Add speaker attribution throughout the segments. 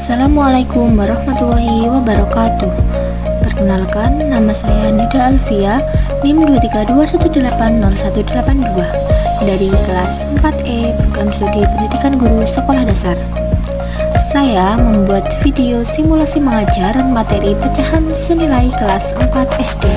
Speaker 1: Assalamualaikum warahmatullahi wabarakatuh. Perkenalkan, nama saya Nida Alfia, NIM 232180182 dari kelas 4E Program Studi Pendidikan Guru Sekolah Dasar. Saya membuat video simulasi mengajar materi pecahan senilai kelas 4 SD.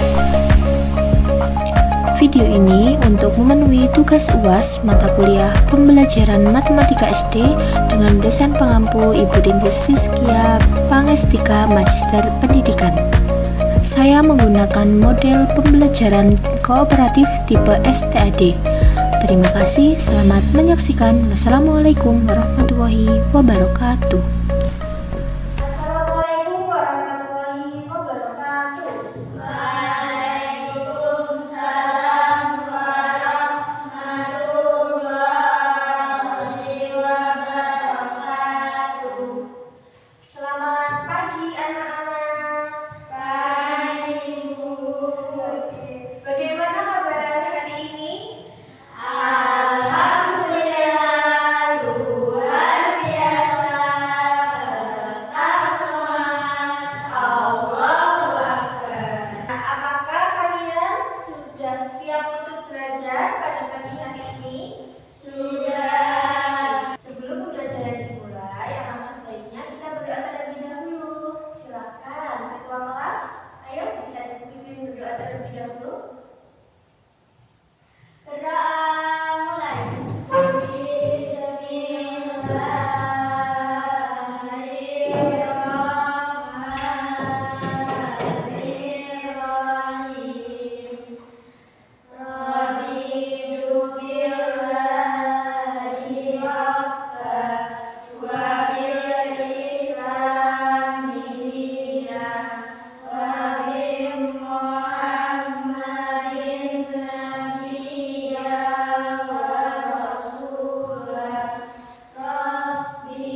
Speaker 1: Video ini untuk memenuhi tugas UAS mata kuliah pembelajaran matematika SD dengan dosen pengampu Ibu Dingus Rizkia Pangestika Magister Pendidikan. Saya menggunakan model pembelajaran kooperatif tipe STAD. Terima kasih, selamat menyaksikan. Wassalamualaikum warahmatullahi wabarakatuh.
Speaker 2: Assalamualaikum warahmatullahi wabarakatuh. Waalaikumsalam warahmatullahi wabarakatuh. Selamat pagi anak-anak. Pagi Bu. Bagaimana kabar hari ini? Alhamdulillah luar biasa. Tetap semangat. Allahu Akbar. Apakah kalian sudah siap untuk belajar pada pagi hari ini? Sudah. Sebelum pembelajaran dimulai, alangkah baiknya kita berdoa terlebih dahulu. Silakan ketua kelas, ayo bisa dipimpin berdoa terlebih dahulu. Berdoa mulai. Bismillahirrahmanirrahim. Raditu billahi rabban wa bil islami dinan wa bi Muhammadin nabiyyan wa rasulan. Rabbi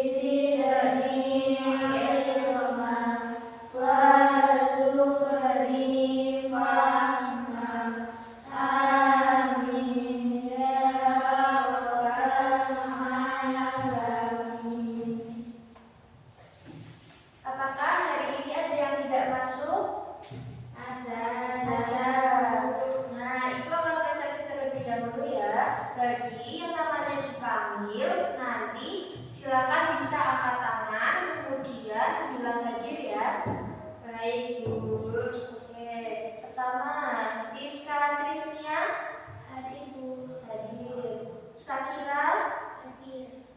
Speaker 2: zidni ilman warzuqni fahman. Amin ya rabbal alamin. Apakah hari ini ada yang tidak masuk? Ada. Nah, Ibu akan presentasi terlebih dahulu ya. Bagi yang namanya dipanggil, nanti silakan bisa angkat tangan, kemudian bilang hadir ya. Baik Bu. Oke. Pertama, Rizka Trisnia. Hadir Bu. Hadir. Sakira. Hadir.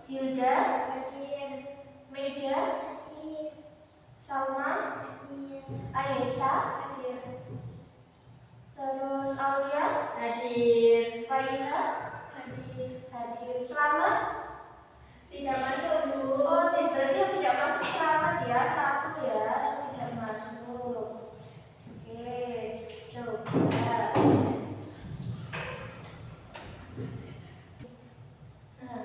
Speaker 2: Hilda. Hadir. Meida. Hadir. Salma. Hadir. Ayesa. Hadir. Terus Aulia. Hadir. Faiha. Hadir. Hadir. Selamat. Tidak masuk Bu. Oh, berarti yang tidak masuk selamat ya. Satu ya. Tidak masuk. Oke. Coba. Nah,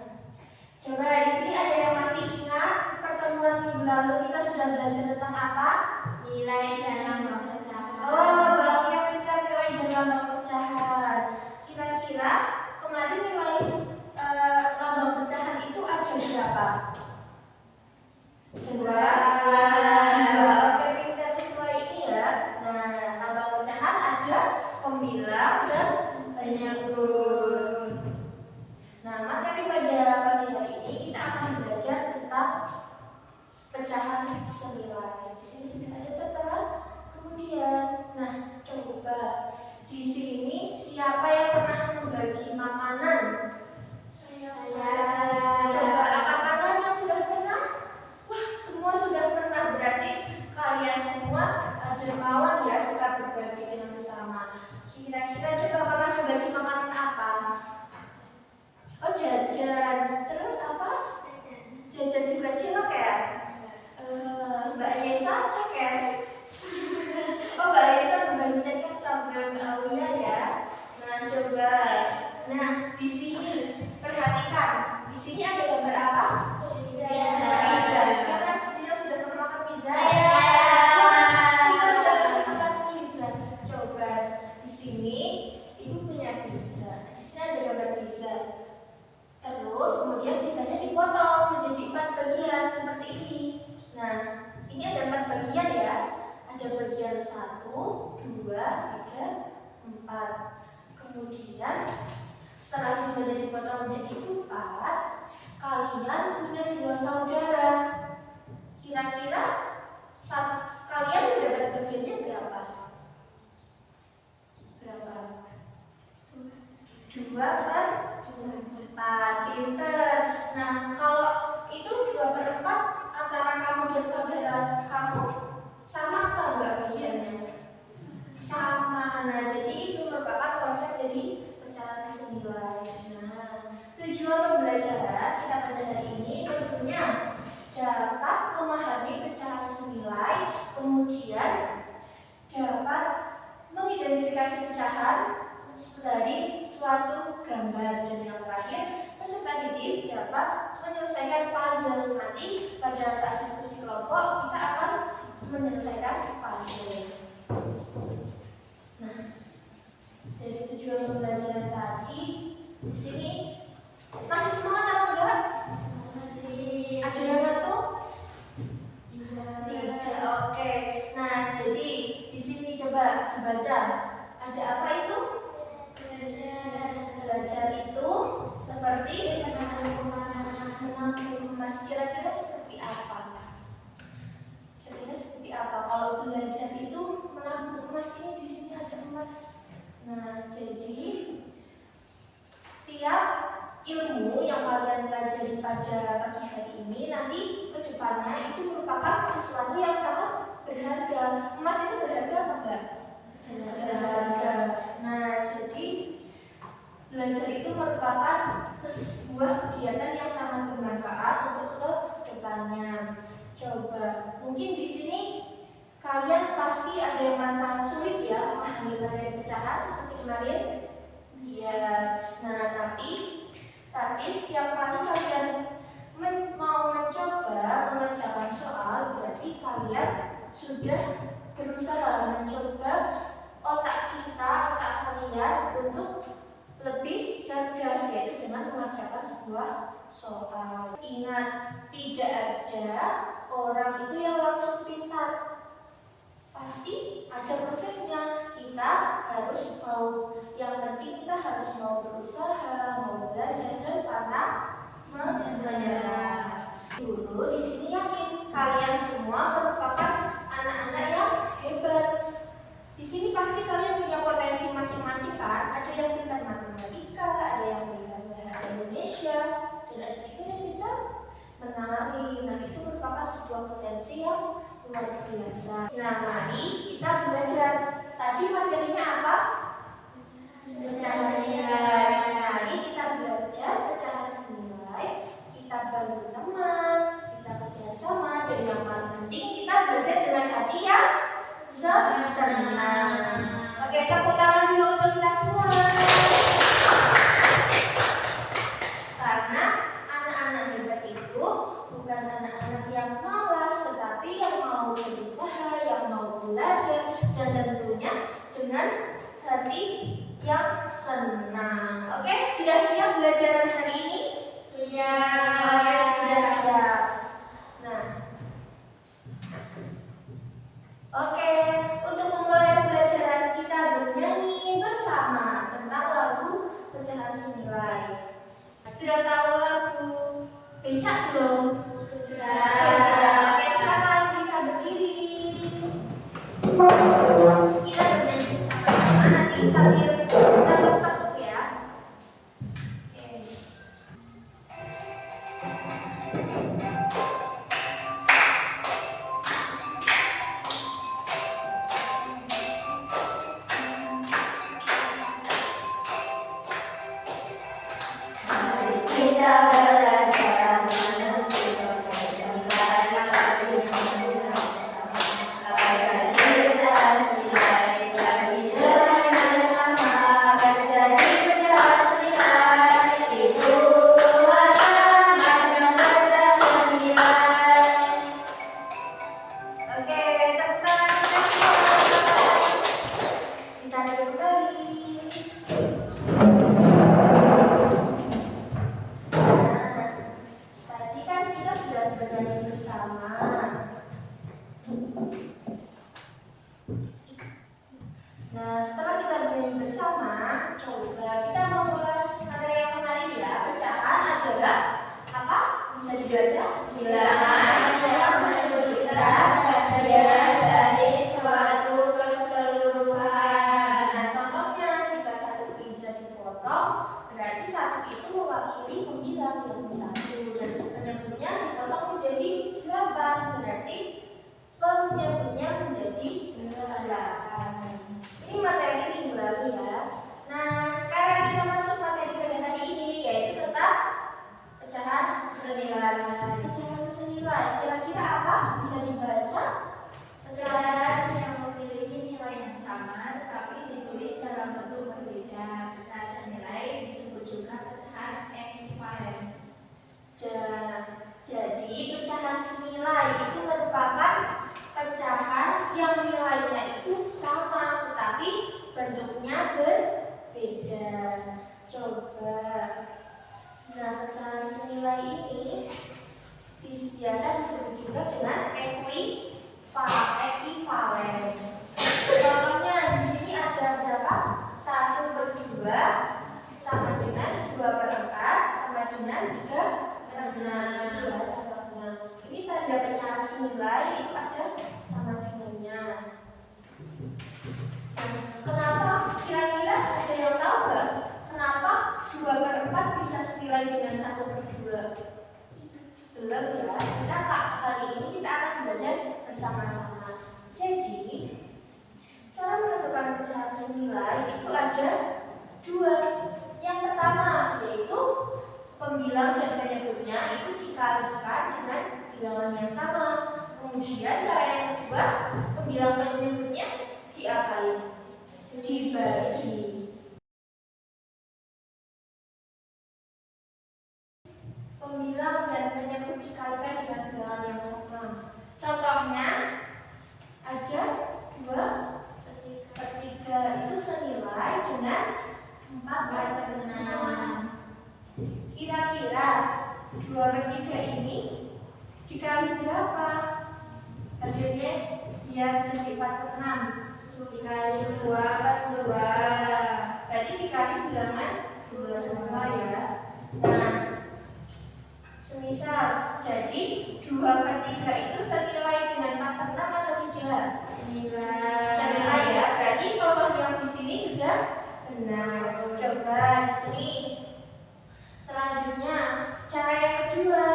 Speaker 2: coba di sini ada yang masih ingat pertemuan minggu lalu kita sudah belajar tentang apa? Nilai dan lambang pecahan. Oh, Bang yang pintar nilai dan lambang pecahan. Kira-kira kemarin nilai lambang pecahan itu ada berapa? Dua. Oke, pintar sesuai ini ya. Nah, lambang pecahan ada pembilang dan banyak huruf. Nah, materi pada pagi hari ini kita akan belajar tentang pecahan senilai. Di sini ada peta. Kemudian, nah, coba di sini siapa yang pernah membagi makanan? Saya. Coba angkat tangan yang sudah pernah. Wah, semua sudah 2, 3, 4. Kemudian setelah misalnya dipotong menjadi 4, kalian punya 2 saudara. Kira-kira kalian dapat bagiannya berapa? Berapa? 2 per 4. Pinter. Nah, kalau itu 2 per 4 antara kamu dan saudara kamu sama atau enggak bagiannya? Sama. Nah, jadi itu merupakan konsep dari pecahan senilai. Nah, tujuan pembelajaran kita pada hari ini tentunya dapat memahami pecahan senilai, kemudian dapat mengidentifikasi pecahan dari suatu gambar, dan yang terakhir peserta didik dapat menyelesaikan puzzle. Nanti pada saat diskusi kelompok kita akan menyelesaikan puzzle. Nah, dari tujuan pembelajaran tadi di sini masih semangat apa enggak? Masih. Ada yang ngantuk? Tidak. Oke. Nah, jadi di sini coba dibaca. Ada apa itu? Belajar itu seperti menabung emas. Kira-kira seperti apa? Kira-kira seperti apa? Kalau belajar itu menabung emas, ini di sini ada emas. Nah, jadi setiap ilmu yang kalian pelajari pada pagi hari ini nanti ke depannya itu merupakan sesuatu yang sangat berharga. Emas itu berharga apa enggak? Berharga. Nah, jadi belajar itu merupakan sebuah kegiatan yang sangat bermanfaat untuk ke depannya. Coba, mungkin di sini kalian pasti ada yang merasa sulit ya memahami materi pecahan seperti kemarin. Iya. Nah, tapi setiap kali kalian mau mencoba mengerjakan soal, berarti kalian sudah berusaha mencoba otak kalian untuk lebih cerdas, yaitu dengan mengerjakan sebuah soal. Ingat, tidak ada orang itu yang langsung pintar. Pasti ada prosesnya. Kita harus mau, yang penting kita harus mau berusaha, mau belajar dan pantang menyerah. Dulu di sini yakin kalian semua merupakan anak-anak yang hebat. Di sini pasti kalian punya potensi masing-masing kan? Ada yang pintar matematika, ada yang pintar bahasa Indonesia, dan ada juga yang pintar menari. Nah, itu merupakan sebuah potensi yang luar biasa. Nah, mari kita belajar. Tadi materinya apa? Pecahan senilai. Mari kita belajar pecahan senilai. Kita bantu teman, kita kerja sama, dan yang paling penting kita belajar dengan hati yang senang. Oke, tepuk tangan dulu untuk kita semua. Karena anak-anak hebat itu bukan anak-anak yang malas, tetapi yang mau berusaha, yang mau belajar, dan tentunya dengan hati yang senang. Oke, sudah siap belajar hari ini? Sudah. Oke, sudah siap. Nah, oke, untuk memulai pembelajaran kita bernyanyi bersama tentang lagu pecahan senilai. Sudah tahu lagu becak belum? Sudah. Oke, silakan bisa berdiri. Kita bernyanyi sama-sama, nanti sambil kita berfoto ya. Kita belajar menentukan nilai agar kita senilai bagi nilai yang sama, agar jadi pecahan senilai itu hanya pecahan senilai. Oke, tepuk tangan kita semua. Bisa duduk kembali. Tadi kan kita sudah bernyanyi bersama. Video aja. Bilangan yang menunjukkan bagian dari suatu keseluruhan. Nah, contohnya jika satu bisa dipotong, berarti satu itu mewakili pembilang yang satu dan penyebutnya dipotong menjadi 8, berarti penyebutnya menjadi 8. Ini materi minggu lalu ya. Nah, sekarang kita masuk materi pada hari ini, yaitu tentang pecahan senilai. Pecahan senilai, kira-kira apa? Bisa dibaca? Pecahan yang memiliki nilai yang sama tetapi ditulis dalam bentuk berbeda. Pecahan senilai disebut juga pecahan ekuivalen. Jadi pecahan senilai itu merupakan pecahan yang nilainya itu sama tetapi bentuknya berbeda. Coba. Nah, pecahan senilai ini biasa disebut juga dengan ekuivalen. Contohnya di sini ada berapa? 1/2 sama dengan 2/4 sama dengan 3/6. Ya, contohnya. Ini tanda pecahan senilai itu ada sama dengannya. Kenapa? Kira-kira ada yang tahu nggak? Kenapa 2/4 bisa senilai dengan 1/2? Belum ya. Kali ini kita akan belajar bersama-sama. Jadi, cara menentukan pecahan senilai itu ada 2. Yang pertama yaitu pembilang dan penyebutnya itu dikalikan dengan bilangan yang sama. Kemudian cara yang kedua, pembilang dan penyebutnya diapain? Dibagi. Pembilang dan penyebut dikalikan dengan bilangan yang sama. Contohnya ada 2/3 itu senilai dengan 4/6. Kira-kira 2/3 ini dikali berapa? Hasilnya biar jadi 4/6. Dikali 2/2. Berarti dikali bilangan 2 semua ya. Nah, semisal jadi 2/3 itu senilai dengan 4/6 atau tidak? Senilai ya. Berarti contoh yang di sini sudah benar. Coba di sini. Selanjutnya cara yang kedua.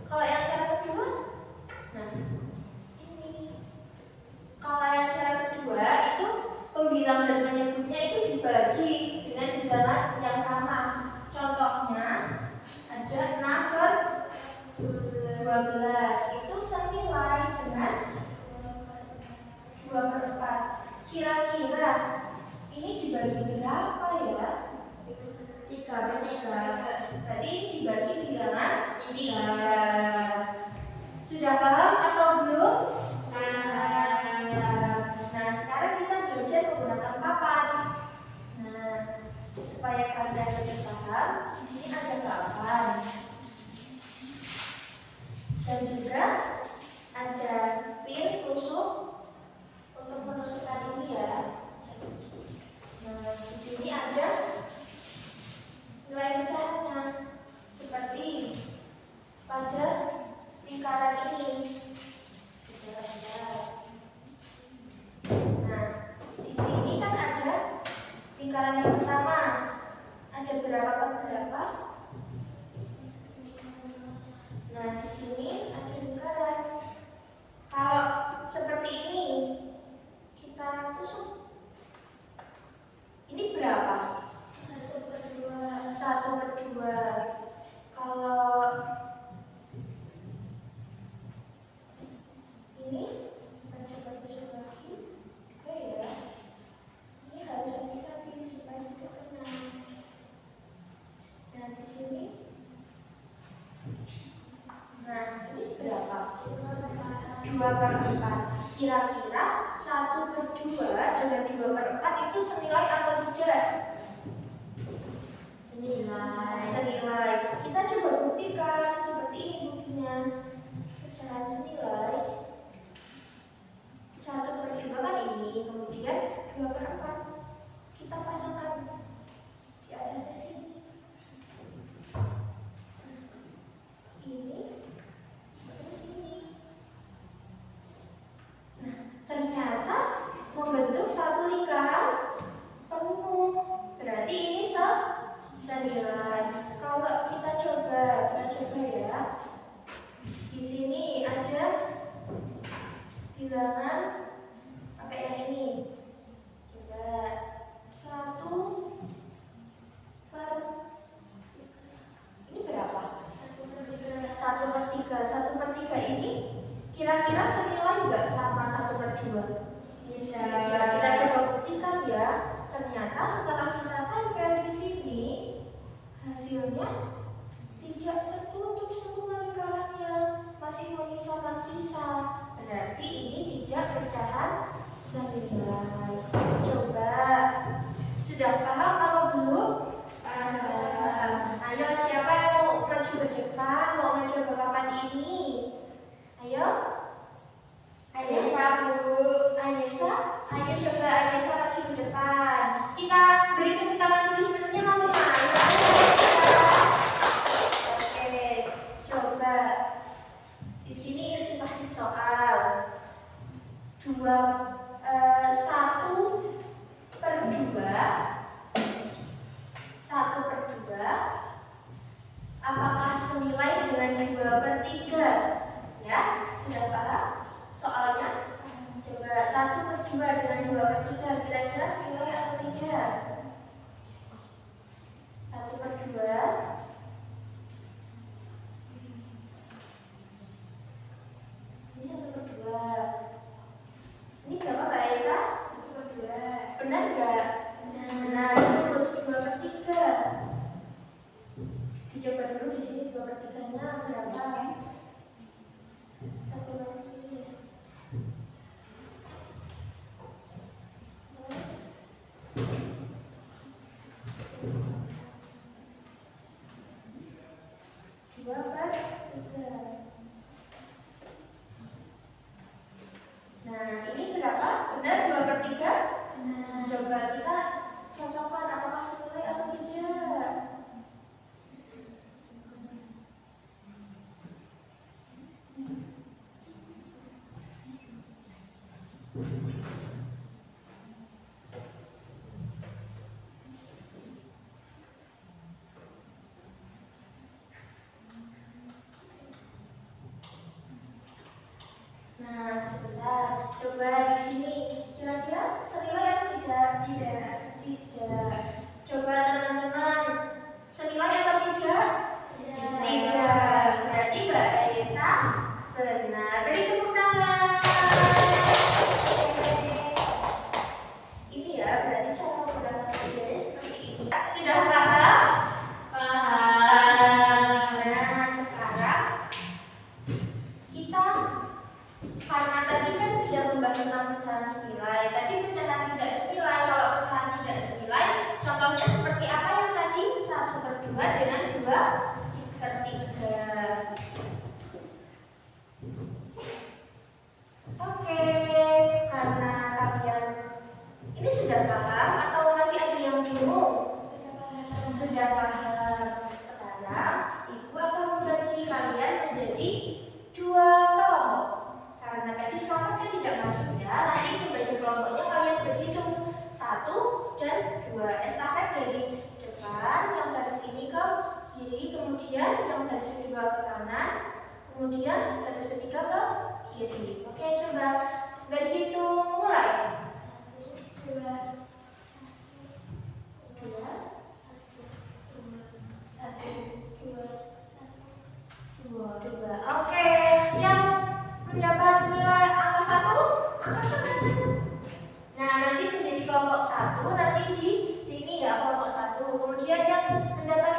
Speaker 2: Kalau yang cara kedua, nah ini. Kalau yang cara kedua itu pembilang dan penyebutnya itu dibagi dengan bilangan yang sama. Contohnya ada 6/12 itu senilai dengan 2/4. Kira-kira ini dibagi berapa ya? 3/3. Berarti dibagi bilangan 3. Sudah paham atau belum? Nah, sekarang kita belajar menggunakan papan. Nah, supaya kalian lebih paham, di sini ada papan. Dan juga ada pin tusuk untuk menusukkan ini ya. Nah, di sini ada nilai pecahannya seperti pada lingkaran ini. Nah, di sini kan ada lingkaran yang pertama. Ada berapa per berapa? Nah, di sini ada lingkaran. Kalau seperti ini, kita tusuk. Ini berapa? 1/2. 1/2. Kalau ini, kita coba tusuk lagi. Oke ya. Ini harus hati-hati supaya tidak kena. Nah, di sini. Nah, ini berapa? 2/4. Kira-kira 1/2 dengan 2/4 itu senilai atau tidak? Senilai. Kita coba buktikan. Seperti ini buktinya. Pecahan senilai 1/2 kan ini, kemudian 2/4 kita pasangkan di atasnya sini. Ini bilangan pakai yang ini. Coba 1 per ini berapa? 1/3. 1/3 ini kira-kira senilai nggak sama 1/2? Ya, kita coba buktikan ya. Ternyata setelah kita tempel di sini, hasilnya tidak tertutup semua lingkarannya, masih menyisakan sisa. Berarti ini tidak pecahan senilai. Coba, sudah paham atau belum? Ayo, siapa yang mau maju ke depan, mau mencoba papan ini? Ayo. Ayesa, Bu. Ayesa, ayo coba Ayesa maju ke depan. Kita beri tepuk tangan dulu sebenarnya mau main. Oke, coba. Di sini ini pasti soal 1/2 apakah senilai dengan 2/3? Ya, sudah paham soalnya? Coba 1/2 dengan 2/3 kira-kira senilai atau tidak? 1/2 ini 1/2. Ini berapa Mbak Esa? 1/2. Benar nggak? Benar. Terus 2/3. Dicoba dulu di sini 2/3-nya berapa? 1/3. Nah, ini berapa? Benar 2/3? Nah, coba kita cocokkan apakah senilai atau tidak. Nah, sebentar. Coba di sini. Kira-kira senilai atau tidak? Tidak. Coba teman-teman. Senilai atau tidak? Tidak. Berarti Mbak Ayesa benar. Beri tepuk tangan. Ini ya, berarti cara menggunakan metode seperti ini. Sudah paham? Paham. Nah, sekarang kita karena tadi kan sudah membahas tentang pecahan senilai. Tadi pecahan tidak senilai. Kalau pecahan tidak senilai, contohnya seperti apa yang tadi? 1/2 dengan 2/3. Oke, karena kalian ini sudah paham atau masih ada yang bingung? Sudah paham. Sekarang Ibu akan membagi kalian menjadi 2 kelompok. Karena tadi selamatnya tidak masuk ya, nanti membagi kelompoknya kalian berhitung 1 dan 2. Estafet dari depan, yang baris ini ke kiri, kemudian yang baris kedua ke kanan, kemudian baris ketiga ke kiri. Oke, coba berhitung mulai. 1, 2, 2. Oke, yang mendapat nilai angka 1 angkat tangan. Nah, nanti menjadi kelompok 1 nanti di sini ya, kelompok 1. Kemudian yang mendapat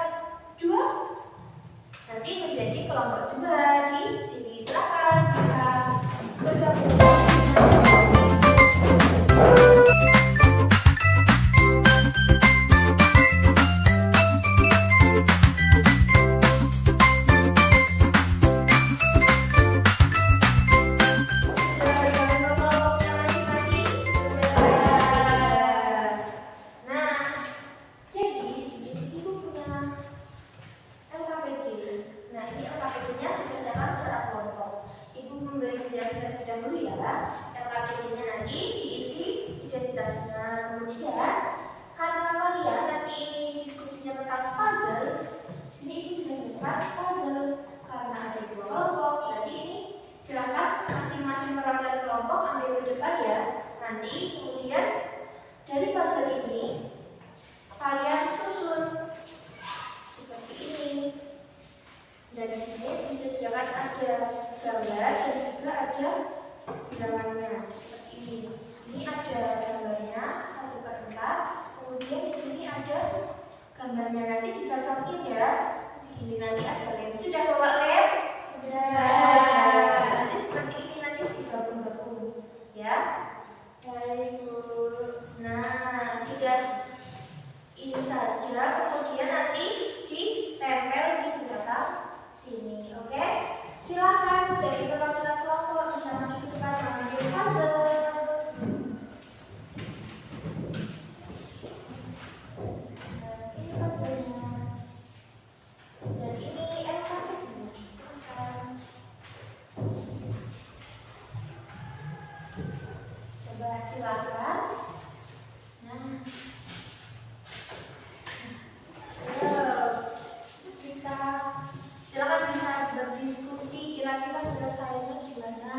Speaker 2: 2 nanti menjadi kelompok 2 di sini. Silakan bisa bergabung. Nah, ini LKPD-nya dikerjakan secara kelompok. Ibu memberi penjelasan terlebih dahulu ya. disediakan ada gambar dan juga ada bilangannya seperti ini. Ini ada gambarnya 1/4. Kemudian di sini ada gambarnya, nanti dicocokin ya. Ini nanti ada lem. Sudah bawa lem? Sudah. Nanti seperti ini nanti digabung-gabung ya. Baik Bu. Nah, sudah ini saja. Kemudian nanti ditempel di belakang sini. Oke? Silakan dari perwakilan kelompok bisa maju ke depan mengambil puzzle. Ini puzzle-nya. Dan ini elemennya. Coba silakan. Nah, kita silakan bisa berdiskusi kira-kira penyelesaiannya gimana.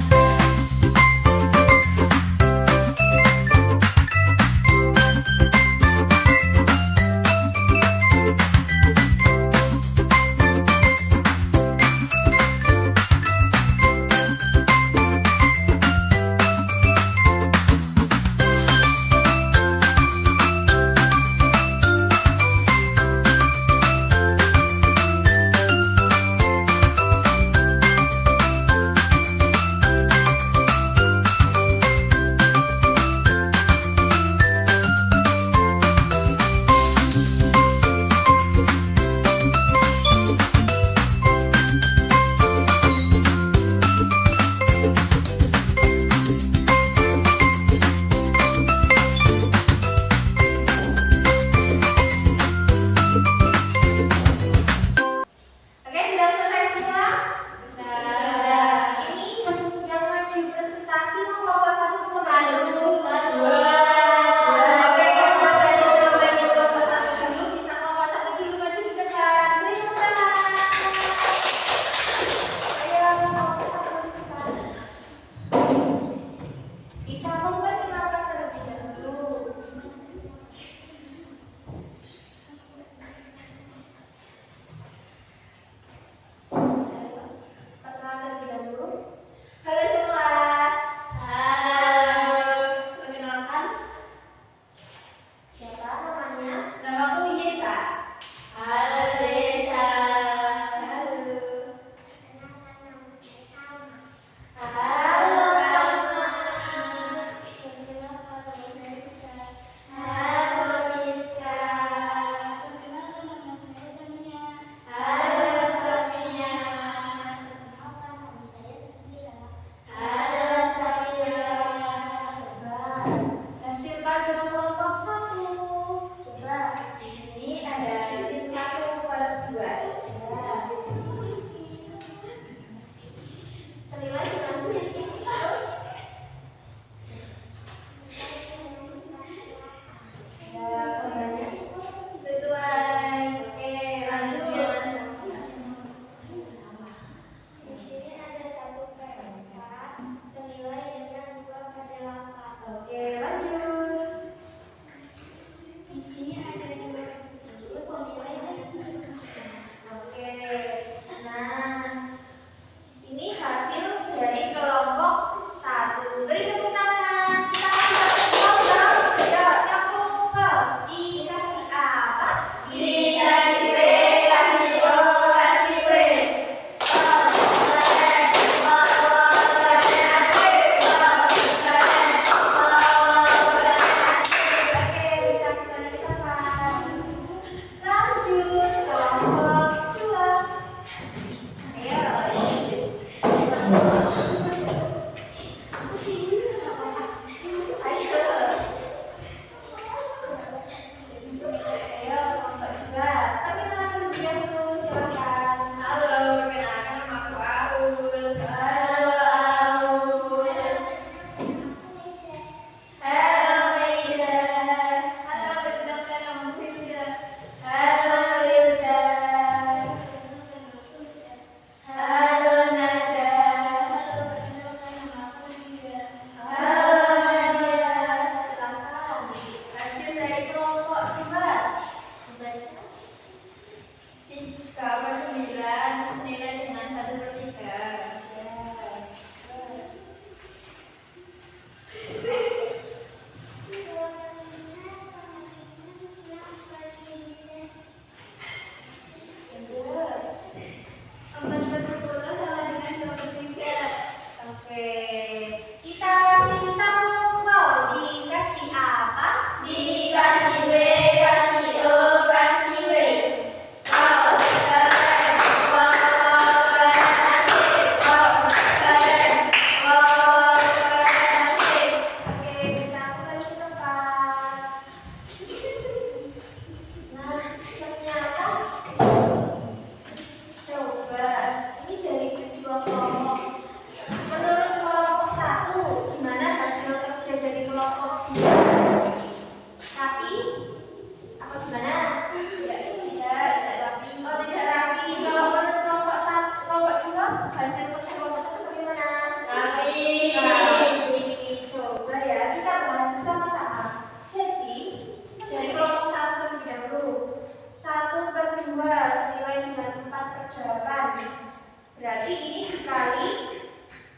Speaker 2: dikali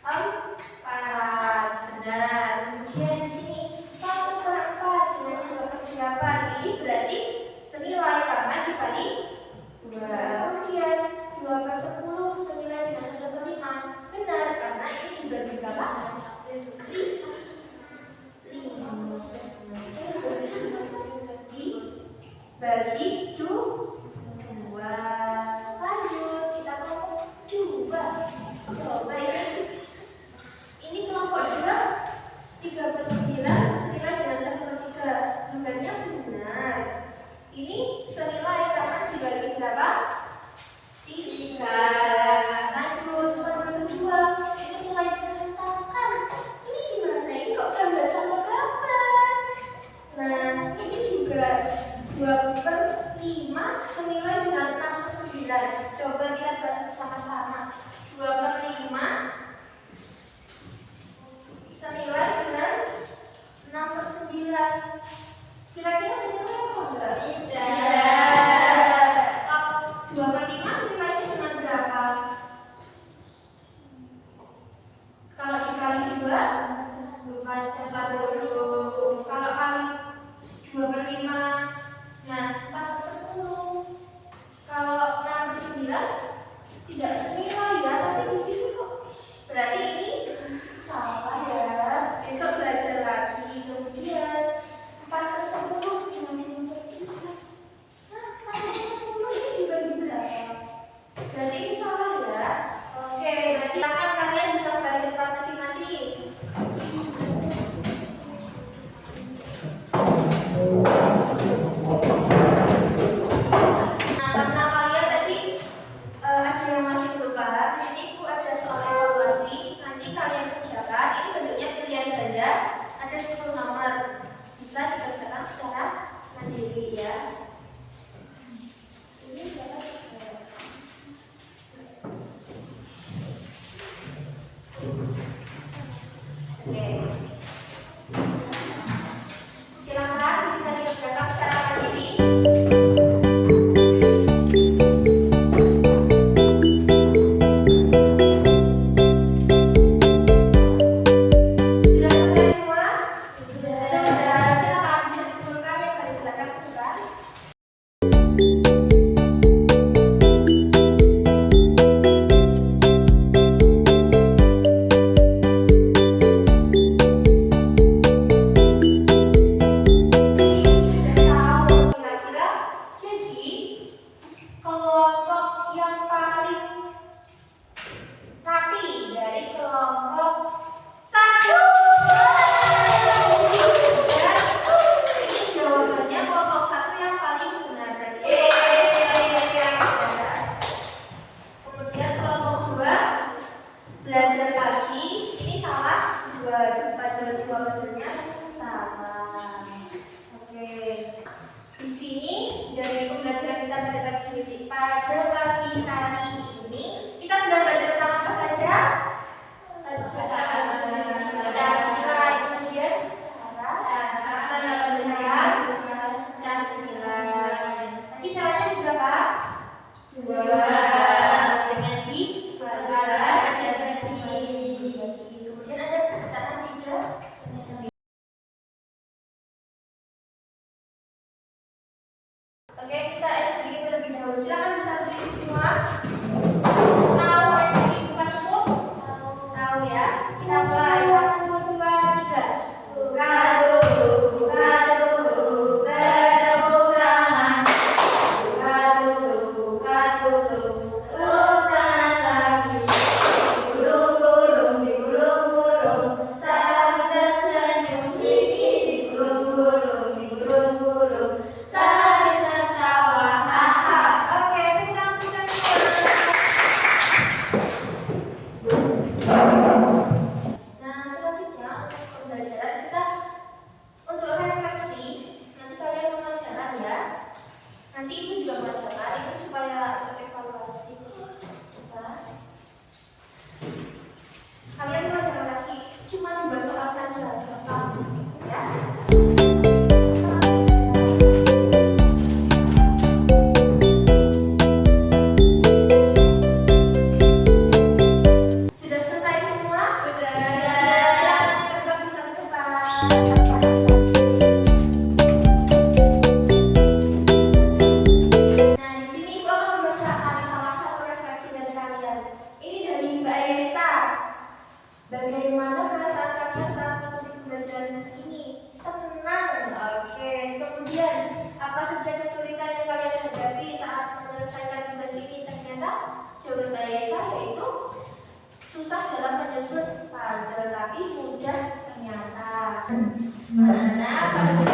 Speaker 2: 4. Benar. Kemudian di sini 1/4 dengan 2/8. Ini berarti senilai karena dikali 2. Kemudian 2/10 senilai dengan 1/5. Benar, karena ini dibagi berapa? 5. Dibagi 2. Lanjut, kita kelompok 2. Coba ini kelompok 2 3/9 senilai dengan 1/3. Gambarnya benar. Ini senilai karena dibagi berapa? 3. Lanjut, 2/2. Ini mulai berantakan. Ini gimana? Ini kok gambar sama gambar? Nah, ini juga 2/5 senilai dengan 6/9. Coba kita bahas bersama-sama. 2/5 senilai dengan 6/9. Kira-kira senilai apa enggak? Tidak. 2/5 senilainya dengan berapa? Kalau dikali 2 40. Kalau kali 2/5, nah 4/10. Kalau 6/9 tidak senilai ya, tapi di sini kok berarti ini salah ya. Besok belajar lagi. Kemudian 4/10 dengan 2/3. Nah, 4/10 ini dibagi berapa? Berarti ini salah ya. Oke, berarti silakan kalian bisa kembali ke tempat masing-masing. Nah, karena kalian tadi ada yang masih lupa, di sini Bu ada soal evaluasi. Nanti kalian kerjakan. Ini bentuknya pilihan ganda. Ada 10 nomor. Bisa dikerjakan secara mandiri ya. Ini berapa? Oke. Silakan bisa dikerjakan secara mandiri. Sudah selesai semua? Sudah. Silakan bisa dikumpulkan yang baris belakang juga. Bagaimana perasaan kalian saat mengikuti pembelajaran ini? Senang. Oke. Kemudian, apa saja kesulitan yang kalian hadapi saat menyelesaikan tugas ini? Ternyata jawaban Mbak yaitu susah dalam menyusun puzzle, tapi mudah ternyata. Karena pada